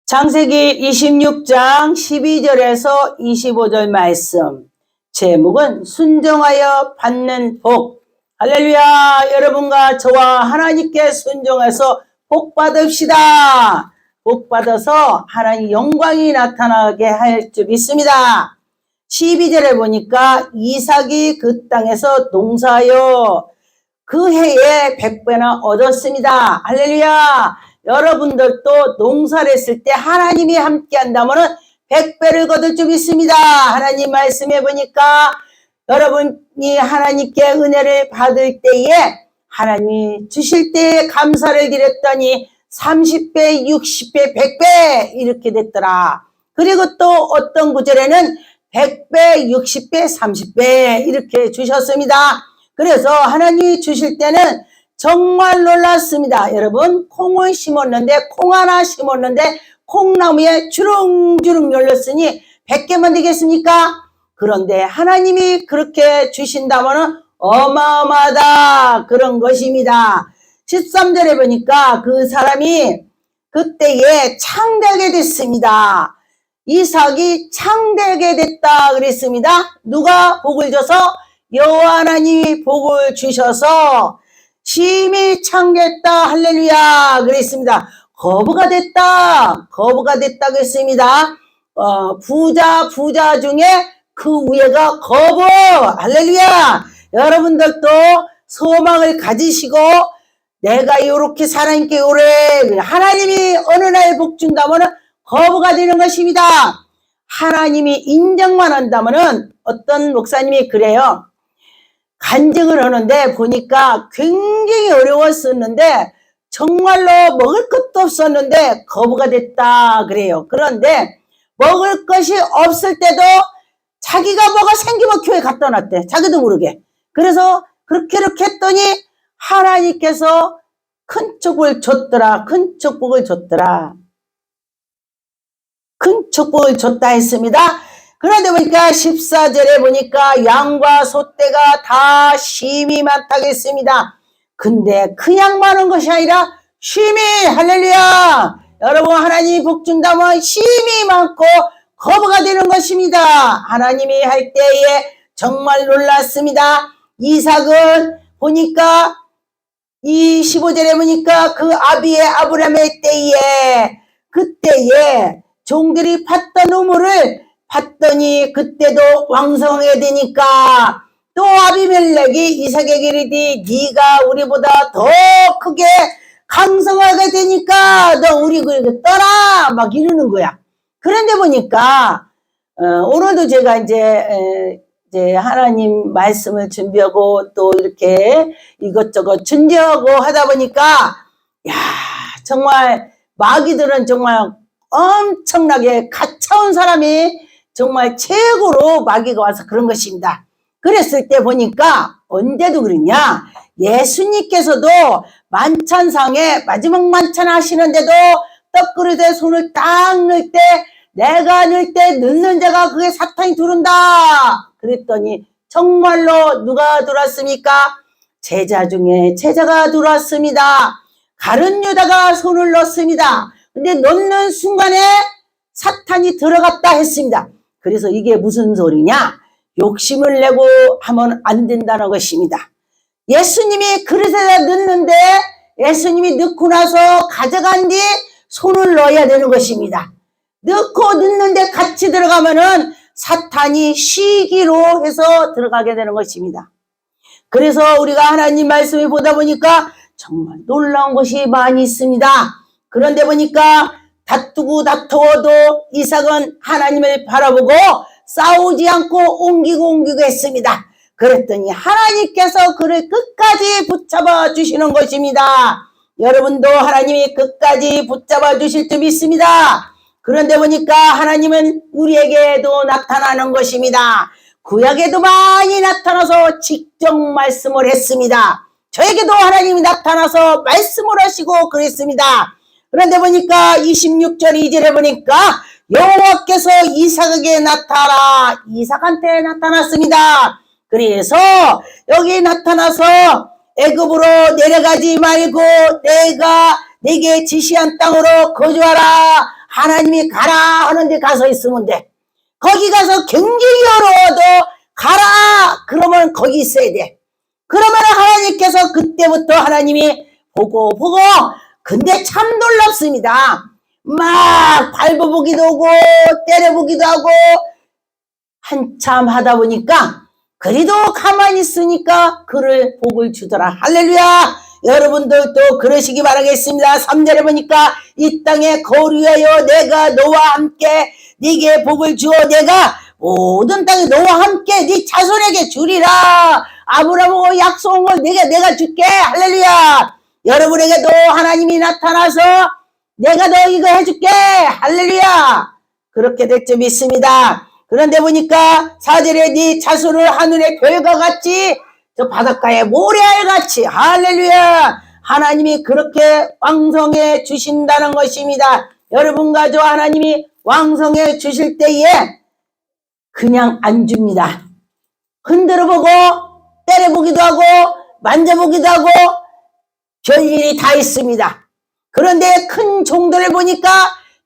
창세기 26장 12절에서 25절 말씀. 제목은 순종하여 받는 복. 할렐루야. 여러분과 저와 하나님께 순종해서 복 받읍시다. 복 받아서 하나님 영광이 나타나게 할 줄 믿습니다. 12절에 보니까 이삭이 그 땅에서 농사하여 그 해에 100배나 얻었습니다. 할렐루야. 여러분들도 농사를 했을 때 하나님이 함께 한다면 100배를 거둘 줄 믿습니다. 하나님 말씀해 보니까 여러분이 하나님께 은혜를 받을 때에 하나님이 주실 때에 감사를 드렸더니 30배, 60배, 100배 이렇게 됐더라. 그리고 또 어떤 구절에는 100배, 60배, 30배 이렇게 주셨습니다. 그래서 하나님이 주실 때는 정말 놀랐습니다. 여러분, 콩을 심었는데, 콩 하나 심었는데 콩나무에 주렁주렁 열렸으니 100개만 되겠습니까? 그런데 하나님이 그렇게 주신다면 어마어마하다 그런 것입니다. 13절에 보니까 그 사람이 그때에 창대하게 됐습니다. 이삭이 창대하게 됐다 그랬습니다. 누가 복을 줘서? 여호와 하나님이 복을 주셔서 심히 창대했다. 할렐루야 그랬습니다. 거부가 됐다 그랬습니다. 부자 중에 그 위에가 거부. 할렐루야. 여러분들도 소망을 가지시고 내가 이렇게 하나님께 오래 하나님이 어느 날 복 준다면 거부가 되는 것입니다. 하나님이 인정만 한다면 어떤 목사님이 그래요. 간증을 하는데 보니까 굉장히 어려웠었는데 정말로 먹을 것도 없었는데 거부가 됐다 그래요. 그런데 먹을 것이 없을 때도 자기가 뭐가 생기면 교회 갖다 놨대. 자기도 모르게. 그래서 그렇게 했더니 하나님께서 큰 축복을 줬더라. 큰 축복을 줬다 했습니다. 그런데 보니까 14절에 보니까 양과 소떼가 다 심이 많다겠습니다. 근데 그냥 많은 것이 아니라 심이. 할렐루야. 여러분 하나님이 복 준다면 심이 많고 거부가 되는 것입니다. 하나님이 할 때에 정말 놀랐습니다. 이삭은 보니까 이 15절에 보니까 그 아비의 아브라함의 때에 그때에 종들이 팠던 우물을 봤더니 그때도 왕성하게 되니까 또 아비멜렉이 이삭에게 이르되 네가 우리보다 더 크게 강성하게 되니까 너 우리 그에게 떠나 막 이러는 거야. 그런데 보니까 오늘도 제가 이제 하나님 말씀을 준비하고 또 이렇게 이것저것 준비하고 하다 보니까 야 정말 마귀들은 정말 엄청나게 가차운 사람이 정말 최고로 마귀가 와서 그런 것입니다. 그랬을 때 보니까 언제도 그러냐. 예수님께서도 만찬상에 마지막 만찬 하시는데도 떡그릇에 손을 딱 넣을 때 내가 넣을 때 넣는 자가 그게 사탄이 들어온다. 그랬더니 정말로 누가 들어왔습니까? 제자 중에 제자가 들어왔습니다. 가룟 유다가 손을 넣습니다. 근데 넣는 순간에 사탄이 들어갔다 했습니다. 그래서 이게 무슨 소리냐? 욕심을 내고 하면 안 된다는 것입니다. 예수님이 그릇에다 넣는데 예수님이 넣고 나서 가져간 뒤 손을 넣어야 되는 것입니다. 넣고 넣는데 같이 들어가면은 사탄이 시기로 해서 들어가게 되는 것입니다. 그래서 우리가 하나님 말씀을 보다 보니까 정말 놀라운 것이 많이 있습니다. 그런데 보니까 다투어도 이삭은 하나님을 바라보고 싸우지 않고 옮기고 했습니다. 그랬더니 하나님께서 그를 끝까지 붙잡아 주시는 것입니다. 여러분도 하나님이 끝까지 붙잡아 주실 줄 믿습니다. 그런데 보니까 하나님은 우리에게도 나타나는 것입니다. 구약에도 많이 나타나서 직접 말씀을 했습니다. 저에게도 하나님이 나타나서 말씀을 하시고 그랬습니다. 그런데 보니까 26절 2절에 보니까 여호와께서 이삭에게 이삭한테 나타났습니다. 그래서 여기 나타나서 애굽으로 내려가지 말고 내가 내게 지시한 땅으로 거주하라. 하나님이 가라 하는데 가서 있으면 돼. 거기 가서 굉장히 어려워도 가라 그러면 거기 있어야 돼. 그러면 하나님께서 그때부터 하나님이 보고 근데 참 놀랍습니다. 막 밟아보기도 하고 때려보기도 하고 한참 하다 보니까 그래도 가만히 있으니까 그를 복을 주더라. 할렐루야. 여러분들도 그러시기 바라겠습니다. 3절에 보니까 이 땅에 거류하여 내가 너와 함께 네게 복을 주어 내가 모든 땅에 너와 함께 네 자손에게 주리라. 아브라함하고 약속한 걸 내가 줄게. 할렐루야. 여러분에게도 하나님이 나타나서 내가 너 이거 해줄게. 할렐루야. 그렇게 될 줄 믿습니다. 그런데 보니까 4절에 네 자손을 하늘의 별과 같이 저 바닷가의 모래알 같이 할렐루야. 하나님이 그렇게 왕성해 주신다는 것입니다. 여러분과 저 하나님이 왕성해 주실 때에 그냥 안 줍니다. 흔들어보고 때려보기도 하고 만져보기도 하고 별일이 다 있습니다. 그런데 큰 종들을 보니까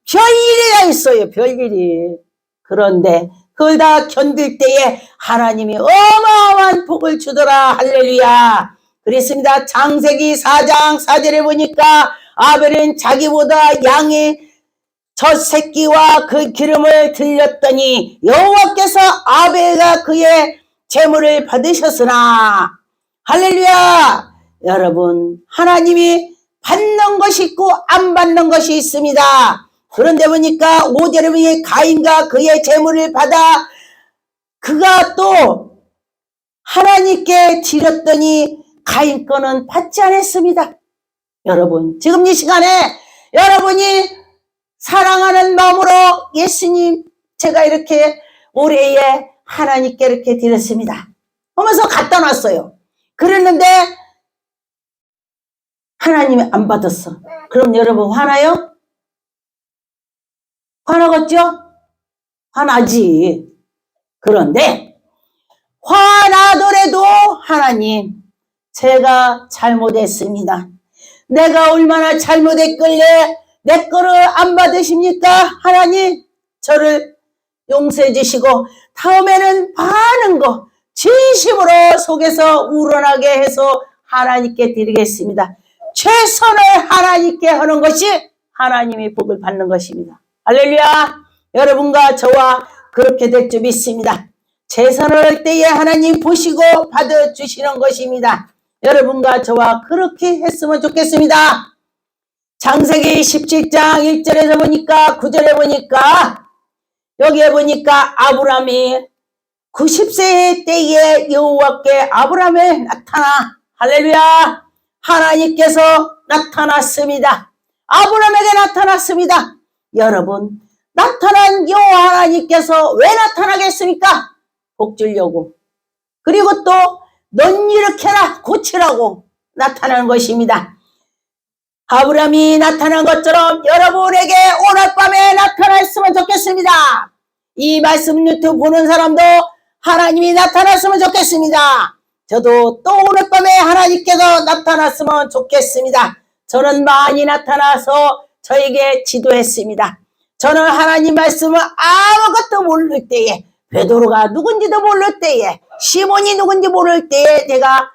별일이 다 있어요. 별일이. 그런데 그걸 다 견딜 때에 하나님이 어마어마한 복을 주더라. 할렐루야. 그랬습니다. 창세기 4장 4절에 보니까 아벨은 자기보다 양의 첫 새끼와 그 기름을 들렸더니 여호와께서 아벨과 그의 제물을 받으셨으나 할렐루야. 여러분 하나님이 받는 것이 있고 안 받는 것이 있습니다. 그런데 보니까 5절에 보니 가인과 그의 제물을 받아 그가 또 하나님께 드렸더니 가인 거는 받지 않았습니다. 여러분 지금 이 시간에 여러분이 사랑하는 마음으로 예수님 제가 이렇게 올해에 하나님께 이렇게 드렸습니다 하면서 갖다 놨어요. 그랬는데 하나님이 안 받았어. 그럼 여러분 화나요? 화나겠죠? 화나지. 그런데 화나더라도 하나님 제가 잘못했습니다. 내가 얼마나 잘못했길래 내 거를 안 받으십니까? 하나님 저를 용서해 주시고 다음에는 많은 거 진심으로 속에서 우러나게 해서 하나님께 드리겠습니다. 최선을 하나님께 하는 것이 하나님의 복을 받는 것입니다. 할렐루야. 여러분과 저와 그렇게 될 줄 믿습니다. 최선을 할 때에 하나님 보시고 받아주시는 것입니다. 여러분과 저와 그렇게 했으면 좋겠습니다. 창세기 17장 1절에서 보니까 9절에 보니까 여기에 보니까 아브라함이 90세 때에 여호와께 아브라함에 나타나 할렐루야. 하나님께서 나타났습니다. 아브라함에게 나타났습니다. 여러분 나타난 여호와 하나님께서 왜 나타나겠습니까? 복 주려고. 그리고 또 넌 이렇게 해라 고치라고 나타나는 것입니다. 아브라함이 나타난 것처럼 여러분에게 오늘 밤에 나타났으면 좋겠습니다. 이 말씀 유튜브 보는 사람도 하나님이 나타났으면 좋겠습니다. 저도 또 오늘 밤에 하나님께서 나타났으면 좋겠습니다. 저는 많이 나타나서 저에게 지도했습니다. 저는 하나님 말씀을 아무것도 모를 때에 베드로가 누군지도 모를 때에 시몬이 누군지 모를 때에 제가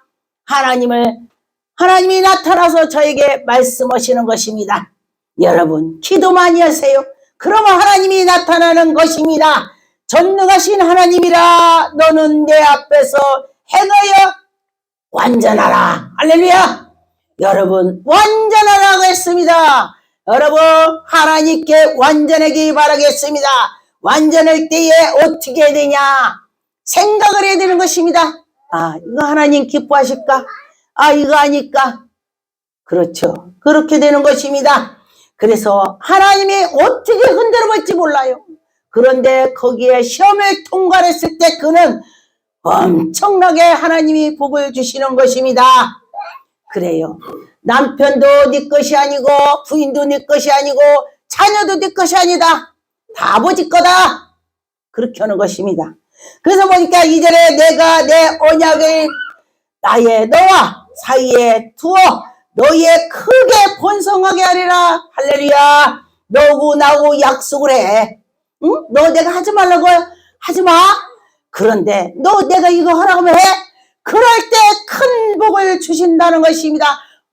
하나님이 나타나서 저에게 말씀하시는 것입니다. 여러분 기도 많이 하세요. 그러면 하나님이 나타나는 것입니다. 전능하신 하나님이라 너는 내 앞에서 행하여 완전하라. 할렐루야. 여러분 완전하라고 했습니다. 여러분 하나님께 완전하기 바라겠습니다. 완전할 때에 어떻게 해야 되냐 생각을 해야 되는 것입니다. 아 이거 하나님 기뻐하실까? 아 이거 아닐까? 그렇죠. 그렇게 되는 것입니다. 그래서 하나님이 어떻게 흔들어 볼지 몰라요. 그런데 거기에 시험을 통과했을 때 그는 엄청나게 하나님이 복을 주시는 것입니다. 그래요. 남편도 네 것이 아니고 부인도 네 것이 아니고 자녀도 네 것이 아니다. 다 아버지 거다. 그렇게 하는 것입니다. 그래서 보니까 이전에 내가 내 언약을 나의 너와 사이에 두어 너희의 크게 번성하게 하리라. 할렐루야. 너고 나고 약속을 해. 응? 너 내가 하지 말라고 하지 마. 그런데 너 내가 이거 하라고 하면 해. 그럴 때 큰 복을 주신다는 것입니다.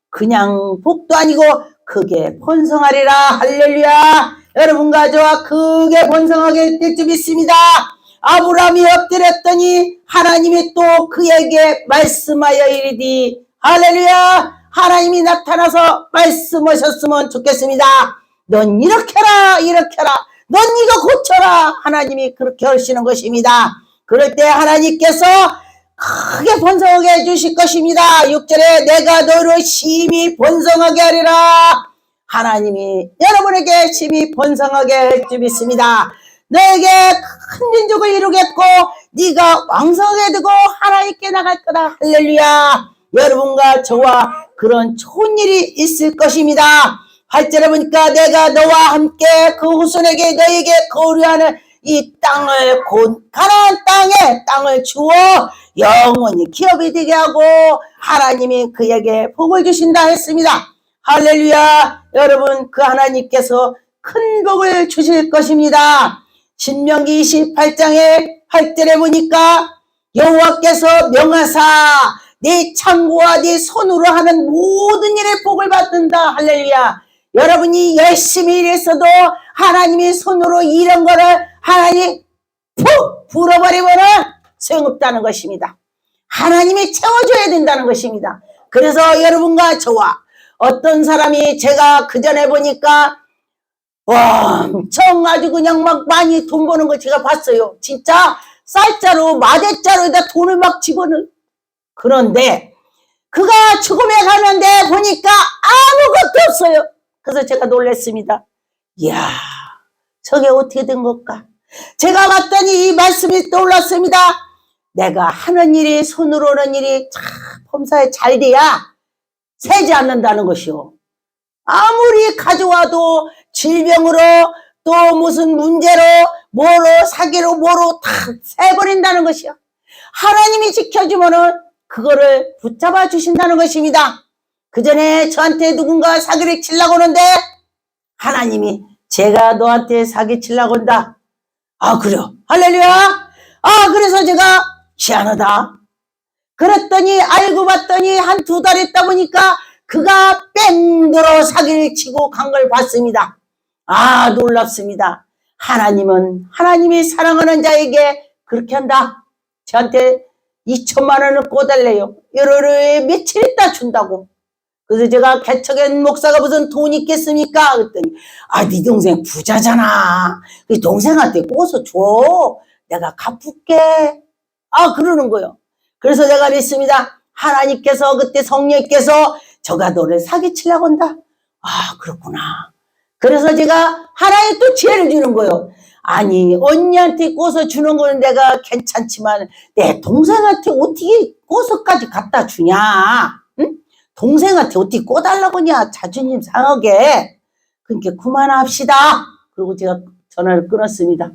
그냥 복도 아니고 크게 번성하리라. 할렐루야. 여러분과 저와 크게 번성하게 될 줄 믿습니다. 아브라함이 엎드렸더니 하나님이 또 그에게 말씀하여 이르디. 할렐루야. 하나님이 나타나서 말씀하셨으면 좋겠습니다. 넌 이렇게 해라, 이렇게 해라. 넌 이거 고쳐라. 하나님이 그렇게 하시는 것입니다. 그럴 때 하나님께서 크게 번성하게 해주실 것입니다. 6절에 내가 너를 심히 번성하게 하리라. 하나님이 여러분에게 심히 번성하게 할 줄 믿습니다. 너에게 큰 민족을 이루겠고 네가 왕성하게 되고 하나님께 나갈 거다. 할렐루야. 여러분과 저와 그런 좋은 일이 있을 것입니다. 8절에 보니까 내가 너와 함께 그 후손에게 너에게 거류하는 이 땅을 곧 가나안 땅을 주어 영원히 기업이 되게 하고 하나님이 그에게 복을 주신다 했습니다. 할렐루야. 여러분 그 하나님께서 큰 복을 주실 것입니다. 신명기 28장의 8절에 보니까 여호와께서 명하사 네 창고와 네 손으로 하는 모든 일에 복을 받는다. 할렐루야. 여러분이 열심히 일했어도 하나님이 손으로 이런 거를 하나님 푹 불어버리면은 소용없다는 것입니다. 하나님이 채워줘야 된다는 것입니다. 그래서 여러분과 저와 어떤 사람이 제가 그 전에 보니까 엄청 아주 그냥 막 많이 돈 버는 거 제가 봤어요. 진짜 쌀자루 마대자루에다 돈을 막 집어넣어. 그런데 그가 죽음에 가는데 보니까 아무것도 없어요. 그래서 제가 놀랐습니다. 이야, 저게 어떻게 된 걸까? 제가 봤더니 이 말씀이 떠올랐습니다. 내가 하는 일이 손으로 하는 일이 참 범사에 잘 돼야 새지 않는다는 것이요. 아무리 가져와도 질병으로 또 무슨 문제로 뭐로 사기로 뭐로 다 새버린다는 것이요. 하나님이 지켜주면은 그거를 붙잡아 주신다는 것입니다. 그 전에 저한테 누군가 사기를 치려고 하는데 하나님이 제가 너한테 사기 치려고 한다. 아 그래요. 할렐루야. 아 그래서 제가 희한하다. 그랬더니 알고 봤더니 한 2달 있다 보니까 그가 뺑들어 사기를 치고 간 걸 봤습니다. 아 놀랍습니다. 하나님은 하나님이 사랑하는 자에게 그렇게 한다. 저한테 2천만 원을 꿔달래요. 열흘에 며칠 있다 준다고. 그래서 제가 개척한 목사가 무슨 돈이 있겠습니까? 그랬더니 네 동생 부자잖아. 그 동생한테 꿔서 줘. 내가 갚을게. 그러는 거예요. 그래서 제가 그랬습니다. 하나님께서 그때 성령께서 저가 너를 사기치려고 한다. 그렇구나. 그래서 제가 하나의 또 지혜를 주는 거예요. 아니 언니한테 꿔서 주는 거는 내가 괜찮지만 내 동생한테 어떻게 꿔서까지 갖다 주냐. 응? 동생한테 어떻게 꿔달라고 하냐. 자존심 상하게. 그러니까 그만합시다. 그리고 제가 전화를 끊었습니다.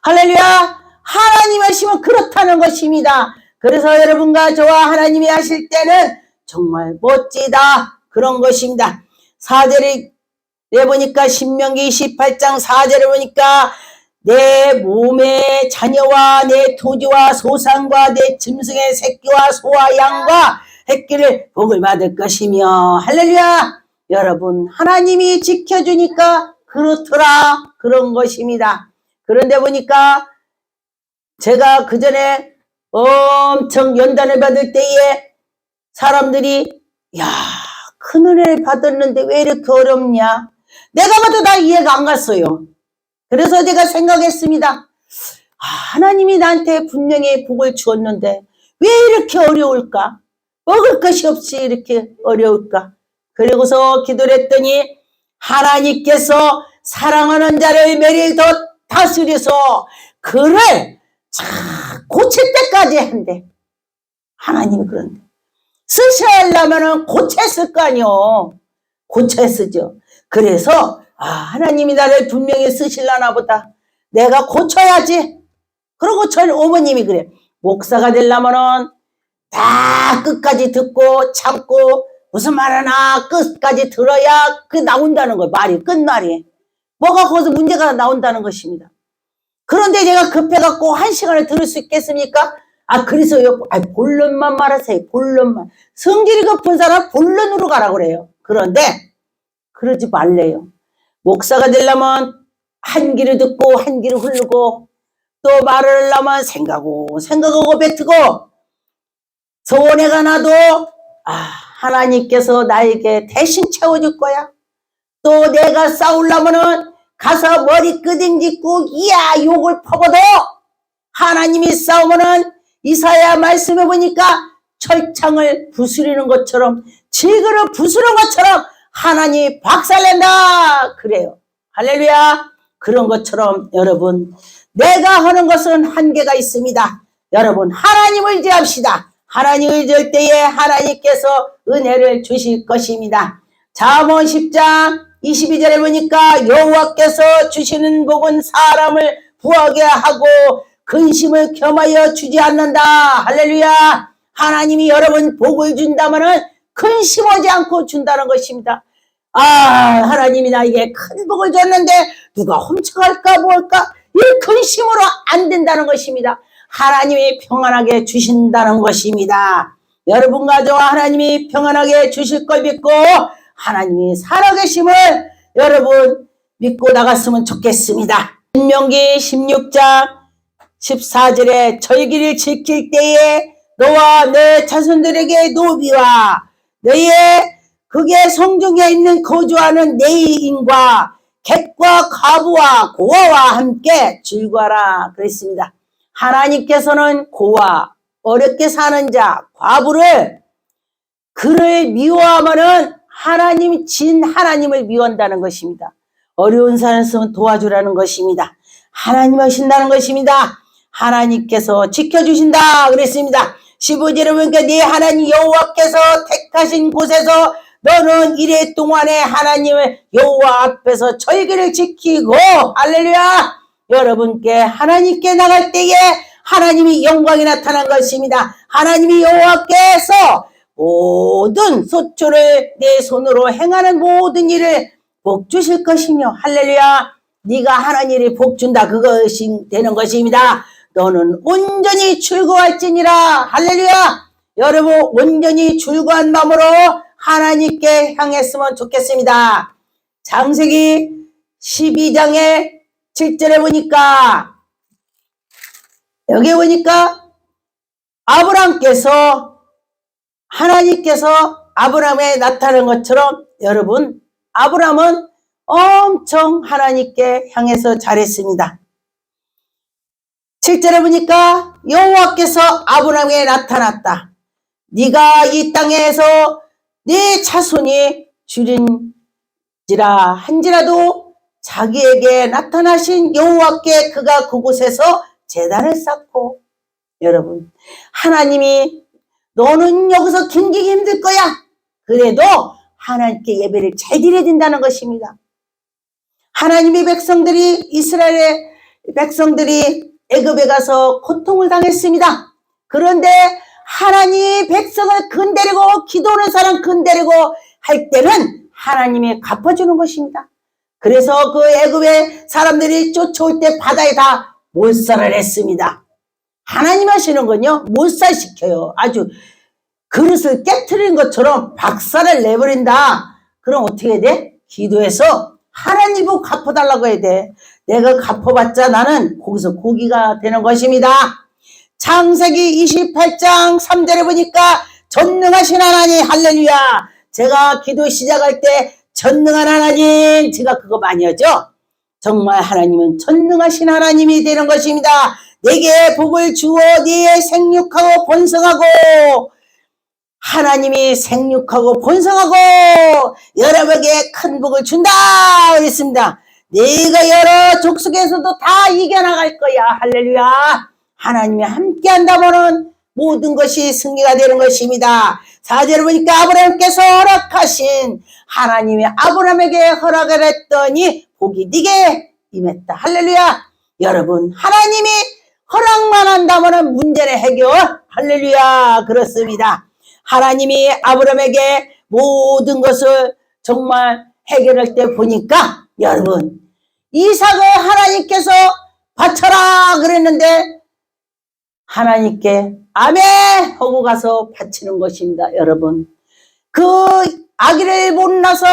할렐루야. 하나님 하시면 그렇다는 것입니다. 그래서 여러분과 저와 하나님이 하실 때는 정말 멋지다. 그런 것입니다. 4절에 보니까 신명기 28장 4절에 보니까 내 몸의 자녀와 내 토지와 소산과 내 짐승의 새끼와 소와 양과 새끼를 복을 받을 것이며 할렐루야. 여러분 하나님이 지켜주니까 그렇더라. 그런 것입니다. 그런데 보니까 제가 그 전에 엄청 연단을 받을 때에 사람들이 큰 은혜를 받았는데 왜 이렇게 어렵냐. 내가 봐도 다 이해가 안 갔어요. 그래서 제가 생각했습니다. 하나님이 나한테 분명히 복을 주었는데 왜 이렇게 어려울까? 먹을 것이 없이 이렇게 어려울까? 그리고서 기도를 했더니 하나님께서 사랑하는 자를 매일 더 다스려서 그를 고칠 때까지 한대. 하나님이 그런데 쓰셔야 하려면 고쳐야 쓸 거 아니요. 고쳐야 쓰죠. 그래서 하나님이 나를 분명히 쓰실라나 보다. 내가 고쳐야지. 그리고 전 어머님이 그래. 목사가 되려면은 다 끝까지 듣고 참고 무슨 말 하나 끝까지 들어야 그 나온다는 거예요. 말이 끝말이. 뭐가 거기서 문제가 나온다는 것입니다. 그런데 제가 급해갖고 1시간을 들을 수 있겠습니까? 그래서요, 본론만 말하세요. 본론만. 성질이 급한 사람 본론으로 가라고 그래요. 그런데 그러지 말래요. 목사가 되려면 한 귀를 듣고 한 귀를 흐르고, 또 말을 하려면 생각하고 뱉고, 소원해가 나도 하나님께서 나에게 대신 채워줄 거야. 또 내가 싸우려면은 가서 머리 끄댕짓고 이야 욕을 퍼버도 하나님이 싸우면은 이사야 말씀해 보니까 철창을 부수리는 것처럼, 질그릇 부수는 것처럼 하나님이 박살낸다 그래요. 할렐루야. 그런 것처럼 여러분, 내가 하는 것은 한계가 있습니다. 여러분, 하나님을 의지합시다. 하나님을 의지할 때에 하나님께서 은혜를 주실 것입니다. 잠언 10장 22절에 보니까 여호와께서 주시는 복은 사람을 부하게 하고 근심을 겸하여 주지 않는다. 할렐루야. 하나님이 여러분 복을 준다면은 근심하지 않고 준다는 것입니다. 하나님이 나에게 큰 복을 줬는데 누가 훔쳐갈까 뭘까, 이 근심으로 안 된다는 것입니다. 하나님이 평안하게 주신다는 것입니다. 여러분과 저와 하나님이 평안하게 주실 걸 믿고 하나님이 살아계심을 여러분 믿고 나갔으면 좋겠습니다. 신명기 16장 14절에 절기를 지킬 때에 너와 내 자손들에게 노비와 너의 그게 성중에 있는 거주하는 내인과 객과 과부와 고아와 함께 즐거워라 그랬습니다. 하나님께서는 고아, 어렵게 사는 자, 과부를 그를 미워하면은 하나님을 미워한다는 것입니다. 어려운 사람은 도와주라는 것입니다. 하나님 하신다는 것입니다. 하나님께서 지켜주신다 그랬습니다. 15절에 보니까 네 하나님 여호와께서 택하신 곳에서 너는 이래 동안에 하나님의 여호와 앞에서 절기를 지키고, 할렐루야. 여러분께 하나님께 나갈 때에 하나님이 영광이 나타난 것입니다. 하나님이 여호와께서 모든 소초를 내 손으로 행하는 모든 일을 복 주실 것이며, 할렐루야. 네가 하는 일이 복 준다 그것이 되는 것입니다. 너는 온전히 즐거워할지니라. 할렐루야. 여러분 온전히 즐거운 마음으로 하나님께 향했으면 좋겠습니다. 창세기 12장의 7절에 보니까, 여기 보니까 하나님께서 아브라함에 나타난 것처럼 여러분, 아브라함은 엄청 하나님께 향해서 잘했습니다. 7절에 보니까 여호와께서 아브라함에게 나타났다. 네가 이 땅에서 네 자손이 줄인지라 한지라도 자기에게 나타나신 여호와께 그가 그곳에서 제단을 쌓고, 여러분 하나님이 너는 여기서 굉장히 힘들 거야. 그래도 하나님께 예배를 잘 드려야 된다는 것입니다. 하나님의 백성들이, 이스라엘의 백성들이 애굽에 가서 고통을 당했습니다. 그런데 하나님이 백성을 건드리고 기도하는 사람 건드리고 할 때는 하나님이 갚아주는 것입니다. 그래서 그 애굽의 사람들이 쫓아올 때 바다에 다 몰살을 했습니다. 하나님 하시는 건요, 몰살시켜요. 아주 그릇을 깨트리는 것처럼 박살을 내버린다. 그럼 어떻게 해야 돼? 기도해서 하나님 보고 갚아달라고 해야 돼. 내가 갚아봤자 나는 거기서 고기가 되는 것입니다. 창세기 28장 3절에 보니까 전능하신 하나님, 할렐루야. 제가 기도 시작할 때 전능한 하나님, 제가 그거 많이 하죠. 정말 하나님은 전능하신 하나님이 되는 것입니다. 내게 복을 주어 네 생육하고 번성하고, 하나님이 생육하고 번성하고 여러분에게 큰 복을 준다 그랬습니다. 네가 여러 족속에서도 다 이겨나갈 거야. 할렐루야. 하나님이 함께 한다면은 모든 것이 승리가 되는 것입니다. 4절을 보니까 아브라함께서 허락하신, 하나님이 아브라함에게 허락을 했더니 복이 네게 임했다. 할렐루야. 여러분 하나님이 허락만 한다면은 문제는 해결. 할렐루야. 그렇습니다. 하나님이 아브라함에게 모든 것을 정말 해결할 때 보니까 여러분 이삭을 하나님께서 바쳐라 그랬는데 하나님께 아멘 하고 가서 바치는 것입니다. 여러분, 그 아기를 못 낳아서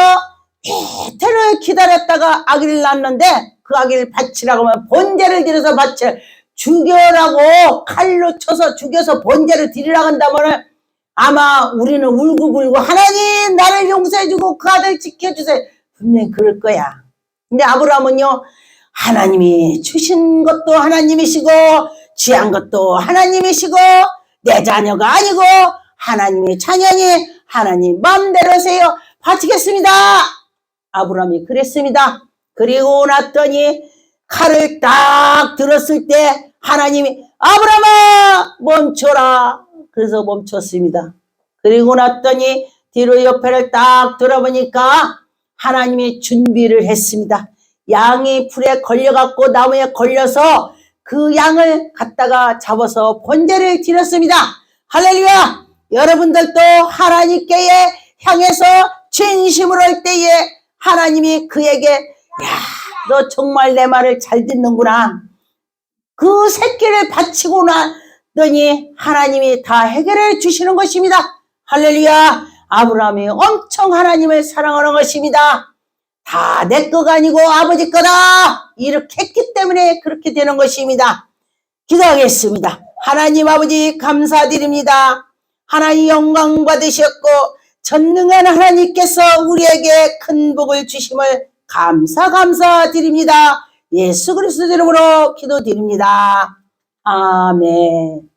이틀을 기다렸다가 아기를 낳았는데 그 아기를 바치라고 하면 번제를 드려서 바쳐, 죽여라고 칼로 쳐서 죽여서 번제를 드리라고 한다면 아마 우리는 울고불고 하나님 나를 용서해주고 그 아들 지켜주세요 분명히 그럴 거야. 근데 아브라함은요, 하나님이 주신 것도 하나님이시고 취한 것도 하나님이시고 내 자녀가 아니고 하나님의 자녀니 하나님 마음대로 하세요 바치겠습니다. 아브라함이 그랬습니다. 그리고 났더니 칼을 딱 들었을 때 하나님이 아브라함아 멈춰라. 그래서 멈췄습니다. 그리고 났더니 뒤로 옆에를 딱 돌아보니까 하나님이 준비를 했습니다. 양이 풀에 걸려갖고 나무에 걸려서 그 양을 갖다가 잡아서 번제를 드렸습니다. 할렐루야! 여러분들도 하나님께 향해서 진심으로 할 때에 하나님이 그에게 야, 너 정말 내 말을 잘 듣는구나. 그 새끼를 바치고 나더니 하나님이 다 해결해 주시는 것입니다. 할렐루야! 아브라함이 엄청 하나님을 사랑하는 것입니다. 다 내 거가 아니고 아버지 거다. 이렇게 했기 때문에 그렇게 되는 것입니다. 기도하겠습니다. 하나님 아버지 감사드립니다. 하나님 영광 받으셨고 전능한 하나님께서 우리에게 큰 복을 주심을 감사드립니다. 예수 그리스도 이름으로 기도드립니다. 아멘.